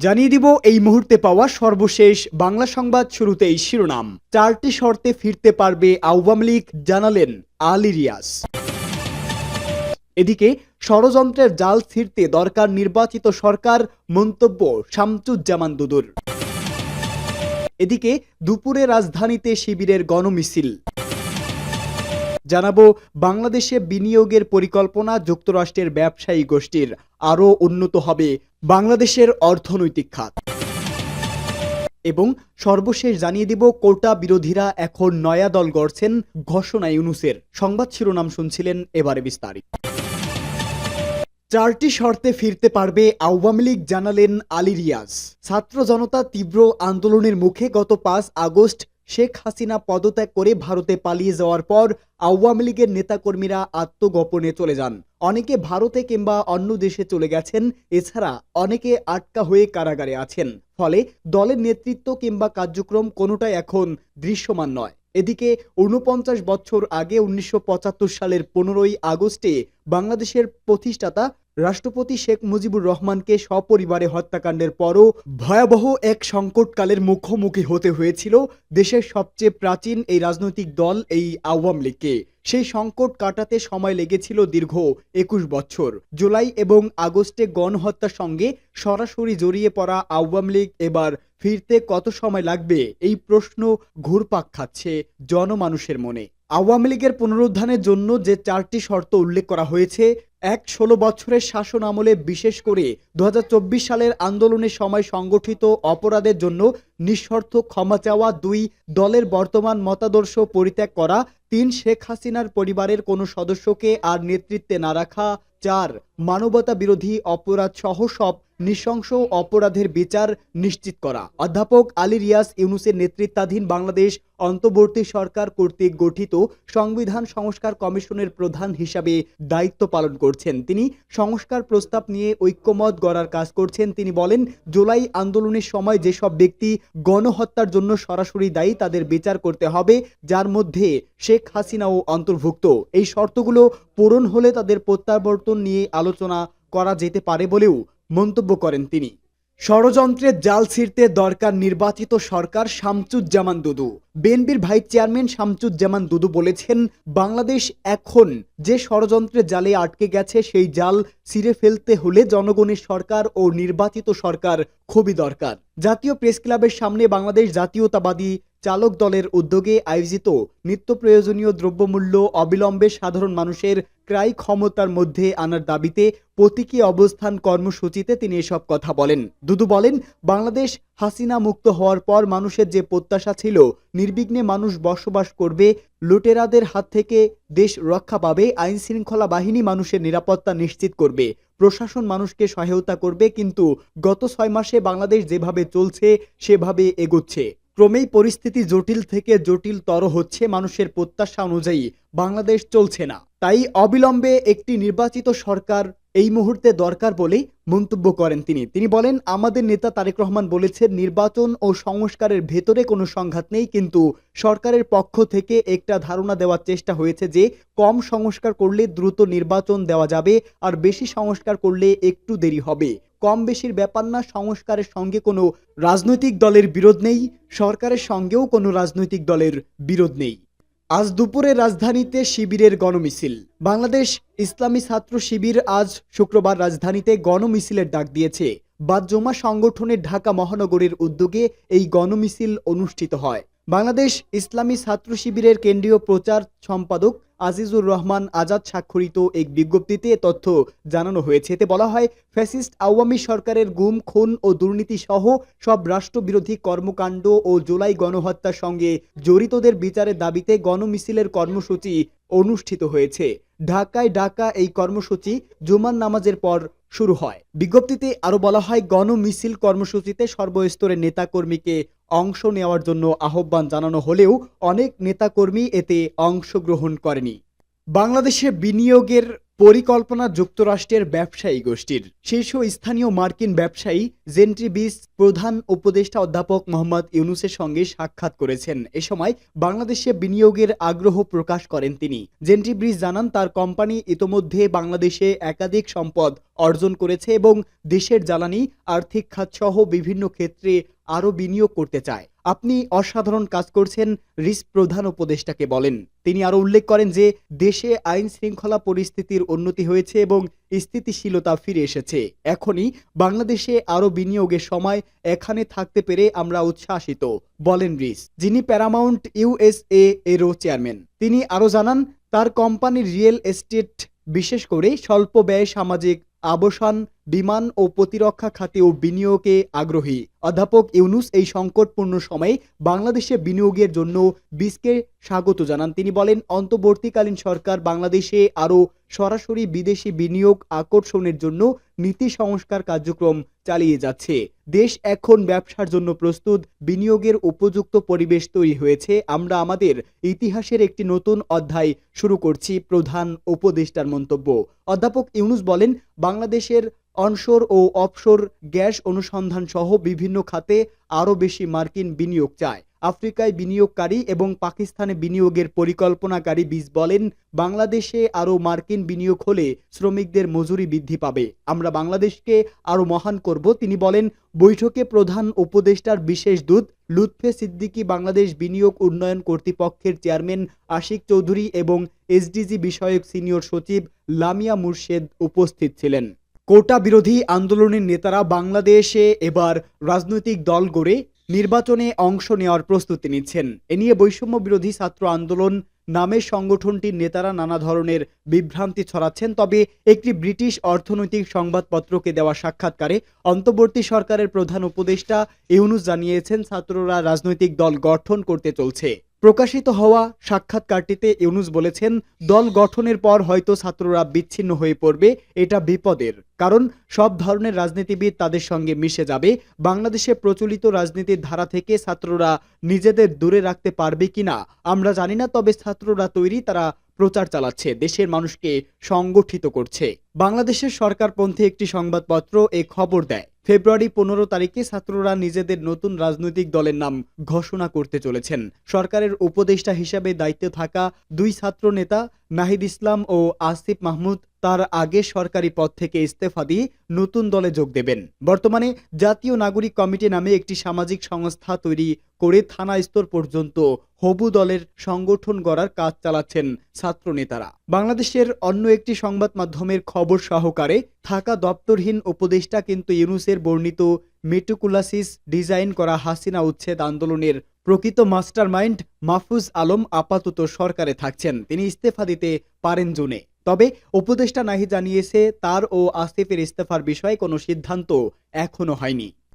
জানিয়ে দিব এই মুহূর্তে পাওয়া সর্বশেষ বাংলা সংবাদ। শুরুতেই শিরোনাম। 4টি শর্তে ফিরতে পারবে আওয়ামী লীগ, জানালেন আলী রিয়াজ। এদিকে ষড়যন্ত্রের জাল ছিঁড়তে দরকার নির্বাচিত সরকার, মন্তব্য শামসুজ্জামান দুদুর। এদিকে দুপুরে রাজধানীতে শিবিরের গণমিছিল। জানাবো বাংলাদেশে বিনিয়োগের পরিকল্পনা, যুক্তরাষ্ট্রের ব্যবসায়ী গোষ্ঠীর, আরও উন্নত হবে বাংলাদেশের অর্থনৈতিক খাত। এবং সর্বশেষ জানিয়ে দিব কোটা বিরোধীরা এখন নয়া দল গড়ছেন, ঘোষণা ইউনূসের। সংবাদ শিরোনাম শুনছিলেন, এবারে বিস্তারিত। 4টি শর্তে ফিরতে পারবে আওয়ামী লীগ, জানালেন আলী রিয়াজ। ছাত্র জনতা তীব্র আন্দোলনের মুখে গত 5 আগস্ট শেখ হাসিনা পদত্যাগ করে ভারতে পালিয়ে যাওয়ার পর আওয়ামী লীগের নেতাকর্মীরা আত্মগোপনে চলে যান। অনেকে ভারতে কিংবা অন্য দেশে চলে গেছেন, এছাড়া অনেকে আটকা হয়ে কারাগারে আছেন। ফলে দলের নেতৃত্ব কিংবা কার্যক্রম কোনোটাই এখন দৃশ্যমান নয়। এদিকে 49 বছর আগে 1975 সালের 15ই আগস্টে বাংলাদেশের প্রতিষ্ঠাতা রাষ্ট্রপতি শেখ মুজিবুর রহমানকে সপরিবারে হত্যাকাণ্ডের পরও ভয়াবহ এক সংকটকালের মুখোমুখি হতে হয়েছিল দেশের সবচেয়ে প্রাচীন এই রাজনৈতিক দল এই আওয়ামী লীগকে। সেই সংকট কাটাতে সময় লেগেছিল দীর্ঘ 21 বছর। জুলাই এবং আগস্টে গণহত্যার সঙ্গে সরাসরি জড়িয়ে পড়া আওয়ামী লীগ এবার ফিরতে কত সময় লাগবে, এই প্রশ্ন ঘুরপাক খাচ্ছে জনমানুষের মনে। আওয়ামী লীগের পুনরুত্থানের জন্য যে 4টি শর্ত উল্লেখ করা হয়েছে: 16 বছরের শাসন আমলে, বিশেষ করে 2024 সালের আন্দোলনের সময় সংগঠিত অপরাধের জন্য নিঃশর্ত ক্ষমা চাওয়া, 2 দলের বর্তমান মতাদর্শ পরিত্যাগ করা, 3 শেখ হাসিনার পরিবারের কোনো সদস্যকে আর নেতৃত্বে না রাখা, 4 মানবতা বিরোধী অপরাধ সহ সব নৃশংস অপরাধের বিচার নিশ্চিত করা। অধ্যাপক আলী রিয়াজ ইউনূসের নেতৃত্বাধীন বাংলাদেশ অন্তর্বর্তী সরকার কর্তৃক গঠিত সংবিধান সংস্কার কমিশনের প্রধান হিসাবে দায়িত্ব পালন করছেন। তিনি সংস্কার প্রস্তাব নিয়ে ঐক্যমত গড়ার কাজ করছেন। তিনি বলেন, জুলাই আন্দোলনের সময় যেসব ব্যক্তি গণহত্যার জন্য সরাসরি দায়ী তাদের বিচার করতে হবে, যার মধ্যে শেখ হাসিনাও অন্তর্ভুক্ত। এই শর্তগুলো পূরণ হলে তাদের প্রত্যাবর্তন নিয়ে আলোচনা করা যেতে পারে বলেও মন্তব্য করেন তিনি। ষড়যন্ত্রের জাল ছিঁড়তে দরকার নির্বাচিত সরকার, শামসুজ্জামান দুদু। বিএনপির ভাইস চেয়ারম্যান শামসুজ্জামান দুদু বলেছেন, বাংলাদেশ এখন যে ষড়যন্ত্রের জালে আটকে গেছে সেই জাল ছিঁড়ে ফেলতে হলে জনগণের সরকার ও নির্বাচিত সরকার খুবই দরকার। জাতীয় প্রেস ক্লাবের সামনে বাংলাদেশ জাতীয়তাবাদী চালক দলের উদ্যোগে আয়োজিত নিত্য প্রয়োজনীয় দ্রব্যমূল্য অবিলম্বে সাধারণ মানুষের ক্রয় ক্ষমতার মধ্যে আনার দাবিতে প্রতীকী অবস্থান কর্মসূচিতে তিনি এসব কথা বলেন। দুদু বলেন, বাংলাদেশ হাসিনা মুক্ত হওয়ার পর মানুষের যে প্রত্যাশা ছিল নির্বিঘ্নে মানুষ বসবাস করবে, লুটেরাদের হাত থেকে দেশ রক্ষা পাবে, আইন শৃঙ্খলা বাহিনী মানুষের নিরাপত্তা নিশ্চিত করবে, প্রশাসন মানুষকে সহায়তা করবে, কিন্তু গত 6 মাসে বাংলাদেশ যেভাবে চলছে সেভাবে এগোচ্ছে। ক্রমেই পরিস্থিতি জটিল থেকে জটিলতর হচ্ছে। মানুষের প্রত্যাশা অনুযায়ী বাংলাদেশ চলছে না। তাই অবিলম্বে একটি নির্বাচিত সরকার এই মুহূর্তে দরকার বলে মন্তব্য করেন তিনি বলেন, আমাদের নেতা তারেক রহমান বলেছেন, নির্বাচন ও সংস্কারের ভেতরে কোনো সংঘাত নেই, কিন্তু সরকারের পক্ষ থেকে একটা ধারণা দেওয়ার চেষ্টা হয়েছে যে কম সংস্কার করলে দ্রুত নির্বাচন দেওয়া যাবে, আর বেশি সংস্কার করলে একটু দেরি হবে। কম বেশির ব্যাপার না, সংস্কারের সঙ্গে কোনো রাজনৈতিক দলের বিরোধ নেই, সরকারের সঙ্গেও কোনো রাজনৈতিক দলের বিরোধ নেই। আজ দুপুরে রাজধানীতে শিবিরের গণমিছিল। বাংলাদেশ ইসলামী ছাত্র শিবির আজ শুক্রবার রাজধানীতে গণমিছিলের ডাক দিয়েছে। বাদ-জমা সংগঠনের ঢাকা মহানগরীর উদ্যোগে এই গণমিছিল অনুষ্ঠিত হয়। বাংলাদেশ ইসলামী ছাত্র শিবিরের কেন্দ্রীয় প্রচার সম্পাদক আজিজুর রহমান আজাদ স্বাক্ষরিত এক বিজ্ঞপ্তিতে তথ্য জানানো হয়েছে। এতে বলা হয়, ফ্যাসিস্ট আওয়ামী সরকারের গুম, খুন ও দুর্নীতি সহ সব রাষ্ট্রবিরোধী কর্মকাণ্ড ও জুলাই গণহত্যার সঙ্গে জড়িতদের বিচারের দাবিতে গণমিছিলের কর্মসূচি অনুষ্ঠিত হয়েছে। ঢাকায় ডাকা এই কর্মসূচি জুমার নামাজের পর শুরু হয়। বিজ্ঞপ্তিতে আরো বলা হয়, গণমিছিল কর্মসূচিতে সর্বস্তরের নেতাকর্মীকে অংশ নেওয়ার জন্য আহ্বান জানানো হলেও অনেক নেতাকর্মী এতে অংশগ্রহণ করেনি। বাংলাদেশে বিনিয়োগের পরিকল্পনা যুক্তরাষ্ট্রের ব্যবসায়ী গোষ্ঠীর শীর্ষস্থানীয় মার্কিন ব্যবসায়ী জেন্ট্রিবিস প্রধান উপদেষ্টা অধ্যাপক মোহাম্মদ ইউনূসের সঙ্গে সাক্ষাৎ করেছেন। এ সময় বাংলাদেশে বিনিয়োগের আগ্রহ প্রকাশ করেন তিনি। জেন্ট্রিবিস জানান, তার কোম্পানি ইতোমধ্যে বাংলাদেশে একাধিক সম্পদ অর্জন করেছে এবং দেশের জ্বালানি, আর্থিক খাত সহ বিভিন্ন ক্ষেত্রে আরও বিনিয়োগ করতে চায়। আপনি অসাধারণ কাজ করছেন, রিস প্রধান উপদেষ্টাকে বলেন। তিনি আরও উল্লেখ করেন যে দেশে আইন শৃঙ্খলা পরিস্থিতির উন্নতি হয়েছে এবং স্থিতিশীলতা ফিরে এসেছে। এখনই বাংলাদেশে আরও বিনিয়োগের সময়, এখানে থাকতে পেরে আমরা উচ্ছ্বাসিত, বলেন রিস, যিনি প্যারামাউন্ট ইউএসএ এরও চেয়ারম্যান। তিনি আরও জানান, তার কোম্পানির রিয়েল এস্টেট, বিশেষ করে স্বল্প ব্যয় সামাজিক আবাসন, বিমান ও প্রতিরক্ষা খাতেও বিনিয়োগে আগ্রহী। অধ্যাপক ইউনূস এই সংকটপূর্ণ সময়ে বাংলাদেশে বিনিয়োগের জন্য বিসকে স্বাগত জানান। তিনি বলেন, অন্তর্বর্তীকালীন সরকার বাংলাদেশে আরও সরাসরি বিদেশি বিনিয়োগ আকর্ষণের জন্য নীতি সংস্কার কার্যক্রম চালিয়ে যাচ্ছে। দেশ এখন ব্যবসার জন্য প্রস্তুত, বিনিয়োগের উপযুক্ত পরিবেশ তৈরি হয়েছে। আমরা আমাদের ইতিহাসের একটি নতুন অধ্যায় শুরু করছি, প্রধান উপদেষ্টার মন্তব্য। অধ্যাপক ইউনূস বলেন, বাংলাদেশের অনশোর ও অফশোর গ্যাস অনুসন্ধান সহ বিভিন্ন খাতে আরও বেশি মার্কিন বিনিয়োগ চায়। আফ্রিকায় বিনিয়োগকারী এবং পাকিস্তানে বিনিয়োগের পরিকল্পনাকারী বিস বলেন, বাংলাদেশে আরও মার্কিন বিনিয়োগ হলে শ্রমিকদের মজুরি বৃদ্ধি পাবে। আমরা বাংলাদেশকে আরও মহান করব। তিনি বলেন, বৈঠকে প্রধান উপদেষ্টার বিশেষ দূত লুৎফে সিদ্দিকী, বাংলাদেশ বিনিয়োগ উন্নয়ন কর্তৃপক্ষের চেয়ারম্যান আশিক চৌধুরী এবং এসডিজি বিষয়ক সিনিয়র সচিব লামিয়া মুর্শেদ উপস্থিত ছিলেন। কোটা বিরোধী আন্দোলনের নেতারা বাংলাদেশে এবার রাজনৈতিক দল গড়ে নির্বাচনে অংশ নেওয়ার প্রস্তুতি নিচ্ছেন। এ নিয়ে বৈষম্য বিরোধী ছাত্র আন্দোলন নামের সংগঠনটির নেতারা নানা ধরনের বিভ্রান্তি ছড়াচ্ছেন। তবে একটি ব্রিটিশ অর্থনৈতিক সংবাদপত্রকে দেওয়া সাক্ষাৎকারে অন্তর্বর্তী সরকারের প্রধান উপদেষ্টা ইউনূস জানিয়েছেন, ছাত্ররা রাজনৈতিক দল গঠন করতে চলছে। প্রকাশিত হওয়া সাক্ষাৎকারটিতে ইউনূস বলেছেন, দল গঠনের পর হয়তো ছাত্ররা বিচ্ছিন্ন হয়ে পড়বে। এটা বিপদের, কারণ সব ধরনের রাজনীতিবিদ তাদের সঙ্গে মিশে যাবে। বাংলাদেশে প্রচলিত রাজনীতির ধারা থেকে ছাত্ররা নিজেদের দূরে রাখতে পারবে কিনা আমরা জানি না, তবে ছাত্ররা তৈরি, তারা প্রচার চালাচ্ছে, দেশের মানুষকে সংগঠিত করছে। বাংলাদেশের সরকারপন্থী একটি সংবাদপত্র এ খবর দেয়। ফেব্রুয়ারি 15 তারিখে ছাত্ররা নিজেদের নতুন রাজনৈতিক দলের নাম ঘোষণা করতে চলেছেন। সরকারের উপদেষ্টা হিসেবে দায়িত্বে থাকা দুই ছাত্র নেতা নাহিদ ইসলাম ও আসিফ মাহমুদ তার আগে সরকারি পদ থেকে ইস্তফা দিয়ে নতুন দলে যোগ দেবেন। বর্তমানে জাতীয় নাগরিক কমিটি নামে একটি সামাজিক সংস্থা তৈরি করে থানা স্তর পর্যন্ত হবু দলের সংগঠন গড়ার কাজ চালাচ্ছেন ছাত্র নেতারা। বাংলাদেশের অন্য একটি সংবাদ মাধ্যমের খবর সহকারে থাকা দপ্তরহীন উপদেষ্টা কিন্তু ইউনূসের বর্ণিত মেটিকুলাসিস ডিজাইন করা হাসিনা উচ্ছেদ আন্দোলনের প্রকৃত মাস্টারমাইন্ড মাহফুজ আলম আপাতত সরকারে থাকছেন। তিনি ইস্তফা দিতে পারেন জুনে। তবে উপদেষ্টা নাহিদ জানিয়েছে, তার ও আসিফের ইস্তফার বিষয়ে কোনো সিদ্ধান্ত এখনো হয়নি।